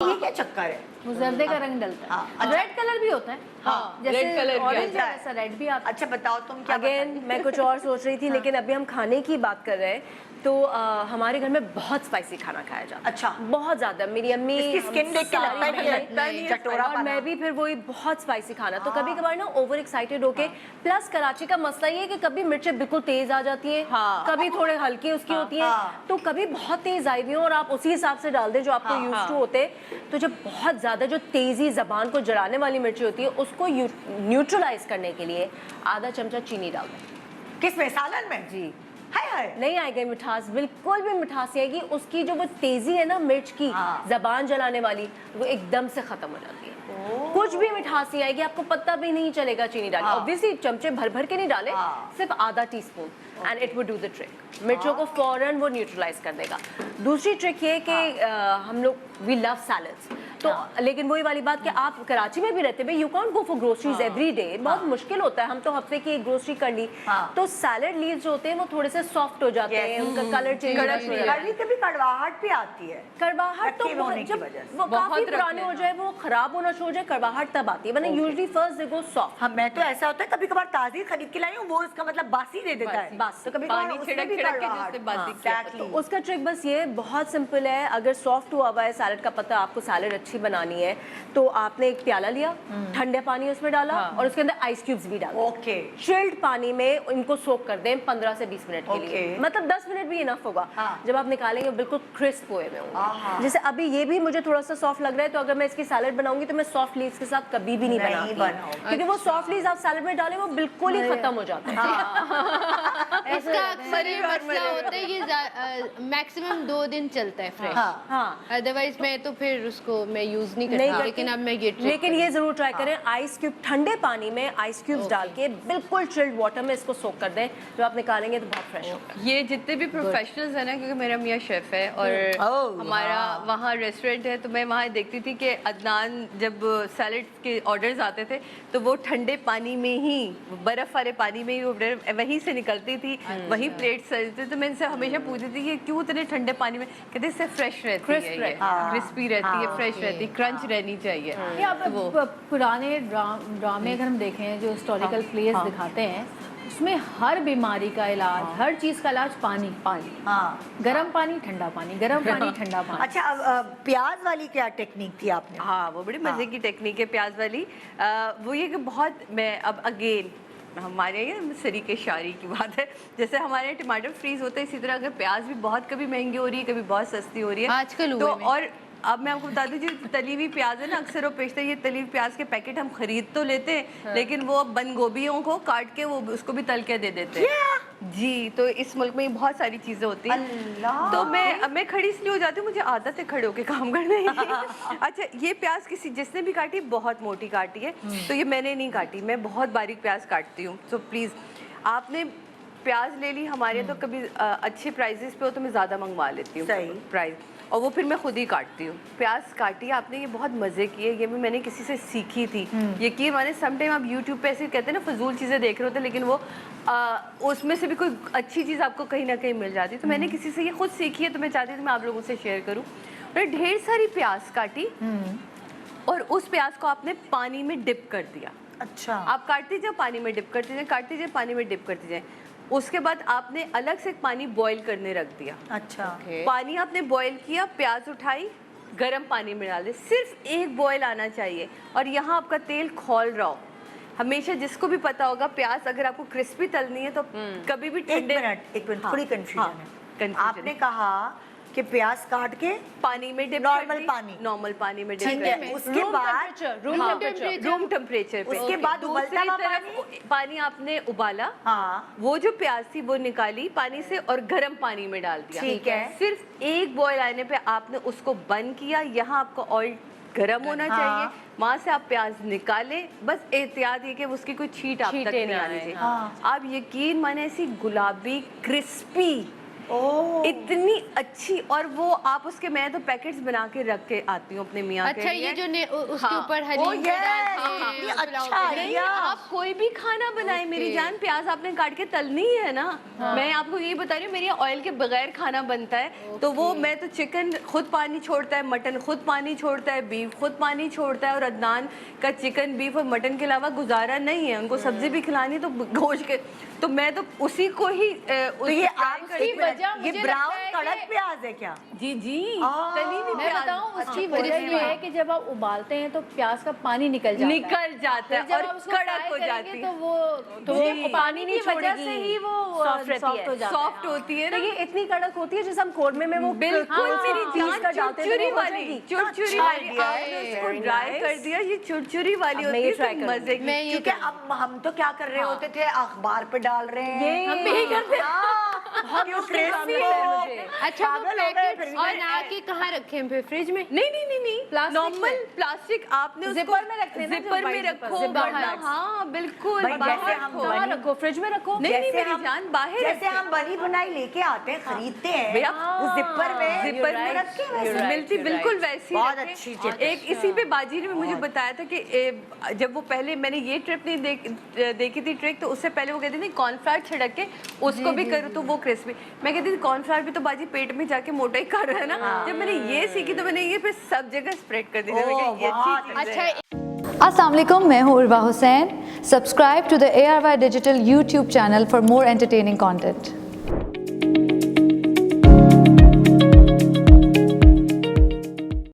ये क्या चक्कर है? वो जर्दे का रंग डलता है। रेड कलर भी होता है। हाँ, जैसे रेड कलर भी ऑरेंज आता है वैसा रेड भी आता है। अच्छा बताओ तुम क्या अगेन मैं कुछ और सोच रही थी लेकिन अभी हम खाने की बात कर रहे हैं तो हमारे घर में बहुत स्पाइसी खाना खाया जाता है। अच्छा। बहुत ज्यादा। मेरी अम्मी इसकी स्किन देख के लगता ही नहीं है चटोरा और मैं भी फिर वही बहुत स्पाइसी खाना तो कभी कभार ना ओवर एक्साइटेड होके प्लस कराची का मसला ये है कि कभी मिर्चें बिल्कुल तेज आ जाती है कभी थोड़े हल्की उसकी होती है तो कभी बहुत तेज आई हुई हो और आप उसी हिसाब से डाल दें जो आपको यूज टू होते तो जब बहुत ज्यादा जो तेजी जबान को जलाने वाली मिर्ची होती है उसको न्यूट्रलाइज करने के लिए आधा चमचा चीनी डाल दें। किसमें? सालन में? जी हाय हाय नहीं आएगी मिठास, बिल्कुल भी मिठास नहीं आएगी। उसकी जो वो तेजी है ना मिर्च की जबान जलाने वाली वो एकदम से खत्म हो जाती है। कुछ भी मिठास नहीं आएगी, आपको पता भी नहीं चलेगा चीनी डाले। ऑब्वियसली चमचे भर भर के नहीं डाले, सिर्फ आधा teaspoon and it would do the trick. मिर्चों को फौरन वो न्यूट्रलाइज कर देगा। दूसरी ट्रिक ये कि हम लोग वी लव सैलड्स तो लेकिन वही वाली बात कि आप कराची में भी रहते हैं, you can't go for groceries every day, बहुत मुश्किल होता है। हम तो हफ्ते की एक ग्रोसरी कर ली तो सैलड लीव्स जो होते हैं वो थोड़े से सॉफ्ट हो जाते हैं, उनका कलर चेंज हो जाता है। कभी कड़वाहट भी आती है। कड़वाहट तो जब वो काफी पुराने हो जाए, वो खराब होना शुरू हो जाए, कड़वाहट तब आती है। वरना usually first they go soft. हाँ, मैं तो ऐसा होता है कभी कभार ताजी खरीद के लाई हूँ, वो इसका मतलब बासी दे देता है। बस तो कभी कभार उसमें भी कड़वाहट। उसका ट्रिक बस ये बहुत सिंपल है। अगर सॉफ्ट हुआ हुआ है सैलड का पत्ता, आपको सैलड अच्छी बनानी है तो आपने एक प्याला लिया, ठंडे पानी उसमें डाला और उसके अंदर आइस क्यूब्स भी डाले। ओके। चिल्ड पानी में इनको सोक कर दें 15 से 20 मिनट के लिए, मतलब 10 मिनट भी इनफ होगा। जब आप निकालेंगे बिल्कुल क्रिस्प हुए में होंगे। जैसे अभी ये भी मुझे थोड़ा सा सॉफ्ट लग रहा है तो अगर मैं इसकी सैलड बनाऊंगी तो मैं सॉफ्ट लीव्स के साथ कभी भी नहीं बनाऊंगी क्योंकि वो सॉफ्ट लीव्स आप सैलड में डालें वो बिल्कुल ही खत्म हो जाते हैं। इसका अक्सर ये मसला होता है, ये मैक्सिमम 2 दिन चलता है फ्रेश। अदरवाइज मैं तो फिर उसको मैं यूज नहीं करती, लेकिन अब मैं लेकिन ये जरूर ट्राई करें, आइस क्यूब ठंडे पानी में आइस क्यूब्स डाल के बिल्कुल चिल्ड वाटर में इसको सोक कर दें। जब आप निकालेंगे तो बहुत फ्रेश होगा। ये जितने भी प्रोफेशनल्स हैं ना, क्योंकि मेरा मियाँ शेफ है और हमारा वहाँ रेस्टोरेंट है तो मैं वहाँ देखती थी कि अदनान जब सैलड के ऑर्डर्स आते थे तो वो ठंडे पानी में ही, बर्फ वाले पानी में ही वो वहीं से निकलती थी, वहीं प्लेट सजती। तो मैं इनसे हमेशा पूछती थी कि क्यों इतने ठंडे पानी में? कहते इससे फ्रेश रहती है, क्रिस्पी रहती है, फ्रेश रहती है, क्रंच रहनी चाहिए। पुराने ड्रामे अगर हम देखें जो हिस्टोरिकल प्लेस दिखाते हैं उसमें हर बीमारी का इलाज, हर चीज का इलाज पानी। गर्म पानी ठंडा पानी, गर्म पानी ठंडा पानी। अच्छा, अब प्याज वाली क्या टेक्निक थी आपने? हाँ, वो बड़ी मजे की टेक्निक है प्याज वाली। वो ये कि बहुत मैं अब अगेन हमारे सरी के शारी की बात है, जैसे हमारे टमाटर फ्रीज होते हैं इसी तरह अगर प्याज भी बहुत कभी महंगी हो रही है, कभी बहुत सस्ती हो रही है आजकल। तो और अब मैं आपको बता दूं जो तली हुई प्याज है ना, अक्सर वो बेचते हैं, ये तली हुई प्याज के पैकेट हम खरीद तो लेते हैं लेकिन वो बंद गोभियों को काट के वो उसको भी तल के दे देते हैं। जी, तो इस मुल्क में बहुत सारी चीजें होती हैं तो मैं खड़ी इसलिए हो जाती हूँ, मुझे आदत है खड़े होके काम करने की। अच्छा, ये प्याज किसी जिसने भी काटी बहुत मोटी काटी है तो ये मैंने नहीं काटी, मैं बहुत बारीक प्याज काटती हूँ। तो प्लीज आपने प्याज ले ली हमारे तो कभी अच्छे प्राइजेस पे हो तो मैं ज़्यादा मंगवा लेती हूँ प्राइस, और वो फिर मैं खुद ही काटती हूँ। प्याज काटी आपने, ये बहुत मज़े की है, ये भी मैंने किसी से सीखी थी। यकीन माने समटाइम आप यूट्यूब पे ऐसे कहते हैं ना फजूल चीज़ें देख रहे होते लेकिन वो उसमें से भी कोई अच्छी चीज़ आपको कहीं ना कहीं मिल जाती है। तो मैंने किसी से ये खुद सीखी है तो मैं चाहती थी मैं आप लोगों से शेयर करूँ। मैंने ढेर सारी प्याज काटी और उस प्याज को आपने पानी में डिप कर दिया। अच्छा, आप काटते जाए पानी में डिप करते जाए, काटते जाए पानी में डिप करते जाए। उसके बाद आपने अलग से पानी बॉईल करने रख दिया। अच्छा, पानी आपने बॉईल किया, प्याज उठाई, गर्म पानी में डाल दे, सिर्फ एक बॉईल आना चाहिए और यहाँ आपका तेल खौल रहा हो। हमेशा जिसको भी पता होगा प्याज अगर आपको क्रिस्पी तलनी है तो कभी भी ठंडे। एक मिनट थोड़ी कंफ्यूजन है। आपने कहा कि प्याज काट के पानी में डिप, नॉर्मल पानी में डिप करके उसके बाद रूम टेम्परेचर पे, उसके बाद उबलता हुआ पानी आपने उबाला। वो जो प्याज थी वो निकाली पानी से और गर्म पानी में डाल दिया। ठीक है। सिर्फ एक बॉयल आने पे आपने उसको बंद किया। यहाँ आपको ऑयल गर्म होना चाहिए, वहाँ से आप प्याज निकाले, बस एहतियात ये कि उसकी कोई छींट आप तक नहीं आनी चाहिए। आप यकीन माने ऐसी गुलाबी क्रिस्पी ओह। इतनी अच्छी। और वो आप उसके, मैं तो पैकेट्स बना के रख के आती हूँ अपने मियाँ के अच्छा, लिए। ये जो उसके ऊपर ओ हलीम ये डालते कितनी हैं, अच्छा पुलाव के नहीं, आइडिया। आप कोई भी खाना बनाए मेरी जान, प्याज आपने काट के तलनी ही है ना। मैं आपको यही बता रही हूँ, मेरी ऑयल के बगैर खाना बनता है। तो वो मैं तो चिकन खुद पानी छोड़ता है, मटन खुद पानी छोड़ता है, बीफ खुद पानी छोड़ता है। और अदनान का चिकन बीफ और मटन के अलावा गुजारा नहीं है, उनको सब्जी भी खिलानी तो गोश्त के, तो मैं तो उसी को ही तो ये आप उसकी वजह ये मुझे ब्राउन लगता है कड़क कि- प्याज है क्या? जी जी आ, तली हुई मैं प्याज। बताऊं उसकी अच्छा, वजह कोई ये है कि जब आप उबालते हैं तो प्याज का पानी निकल जाता है, निकल जाता फिर है जब और आप उसको कड़क फ्राई हो करेंगे जाती तो है। वो पानी नहीं छोड़ेगी, से ही वो सॉफ्ट रहती सॉफ्ट है, हो जाता है। सॉफ्ट होती है तो ना। ये इतनी कड़क होती है जैसे हम कोरमे में वो बिल्कुल मेरी पीस जान कर डालते हैं तो चुरचुरी वो हो वाली, जाएगी। चुरचुरी अच्छा वाली। idea आपने है, उसको very ड्राई nice। कर दिया, ये चुरचुरी वाली अब मैं होती ये है try तो करूंगी। मजे की। मैं ये क्योंकि अब हम तो क्या कर रहे होते थे, अखबार पे डाल रहे हैं, ये हम भी करते हैं। क्यों क्रिस्पी लगता है मुझे। अच्छा, वो पागल हो गए फिर पैकेट्स भी। बना के कहाँ रखे हैं फिर? फ्रिज में? नहीं नहीं नहीं नहीं, प्लास्टिक नॉर्मल में? प्लास्टिक आपने उसको जिपर में रखते हैं ना, जो जिपर में white रखो, zipper, zipper वरना bags। हाँ बिल्कुल भाई, बाहर जैसे हम रखो। कहाँ रखो? फ्रिज में रखो। नहीं नहीं जैसे मेरी हम- जान बाहर जैसे रखो। हम बनी बनाई लेके आते हैं, खरीदते हैं भैया, वो जिपर में, जिपर में रख के वैसे You're right, मिलती you're बिल्कुल right। वैसी बहुत रखे। अच्छी tip। एक इसी पे बाजी ने मुझे बताया था कि जब वो पहले मैंने ये ट्रिप नहीं देखी थी ट्रिक, तो उससे पहले वो कहती थी कॉर्नफ्लावर छिड़क के उसको भी करूँ तो वो क्रिस्पी। मैं कहती थी कॉर्नफ्लावर भी तो बाजी पेट में जाके मोटा ही कर रहा है ना। जब मैंने ये सीखी तो मैंने ये फिर सब जगह स्प्रेड कर दी। मैंने कहा, ये बहुत अच्छी चीज़ है। अच्छा, अस्सलाम वालेकुम, मैं हूँ Urwa Hussain. Subscribe to the ARY digital YouTube channel for more entertaining content.